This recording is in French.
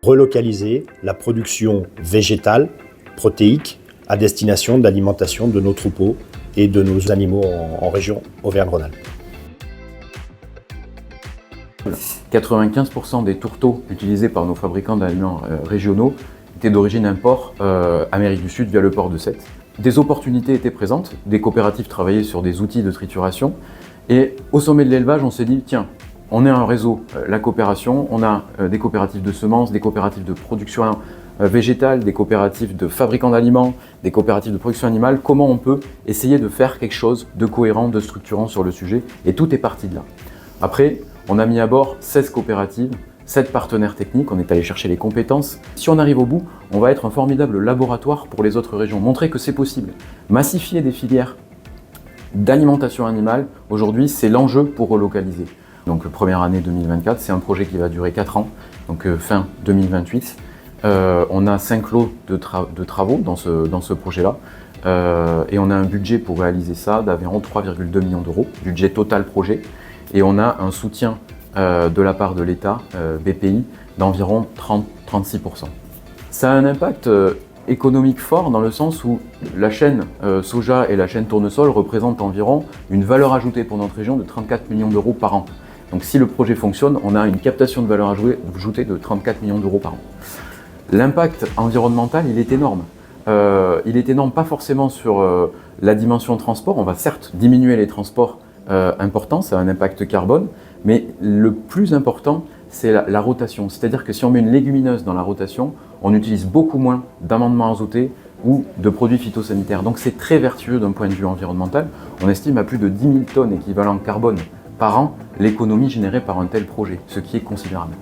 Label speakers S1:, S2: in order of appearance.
S1: relocaliser la production végétale, protéique, à destination de l'alimentation de nos troupeaux et de nos animaux en région Auvergne-Rhône-Alpes.
S2: 95% des tourteaux utilisés par nos fabricants d'aliments régionaux étaient d'origine import Amérique du Sud via le port de Sète. Des opportunités étaient présentes, des coopératives travaillaient sur des outils de trituration et au sommet de l'élevage, on s'est dit tiens, on est un réseau, la coopération, on a des coopératives de semences, des coopératives de production végétale, des coopératives de fabricants d'aliments, des coopératives de production animale, comment on peut essayer de faire quelque chose de cohérent, de structurant sur le sujet, et tout est parti de là. Après, on a mis à bord 16 coopératives, 7 partenaires techniques, on est allé chercher les compétences. Si on arrive au bout, on va être un formidable laboratoire pour les autres régions, montrer que c'est possible. Massifier des filières d'alimentation animale, aujourd'hui, c'est l'enjeu pour relocaliser. Donc première année 2024, c'est un projet qui va durer 4 ans, donc fin 2028. On a 5 lots de travaux dans ce projet-là et on a un budget pour réaliser ça d'environ 3,2 millions d'euros, budget total projet, et on a un soutien de la part de l'État, BPI, d'environ 30-36%. Ça a un impact économique fort dans le sens où la chaîne soja et la chaîne tournesol représentent environ une valeur ajoutée pour notre région de 34 millions d'euros par an. Donc si le projet fonctionne, on a une captation de valeur ajoutée de 34 millions d'euros par an. L'impact environnemental, il est énorme. Il est énorme pas forcément sur la dimension transport. On va certes diminuer les transports importants, ça a un impact carbone, mais le plus important, c'est la rotation. C'est-à-dire que si on met une légumineuse dans la rotation, on utilise beaucoup moins d'amendements azotés ou de produits phytosanitaires. Donc c'est très vertueux d'un point de vue environnemental. On estime à plus de 10 000 tonnes équivalent carbone par an l'économie générée par un tel projet, ce qui est considérable.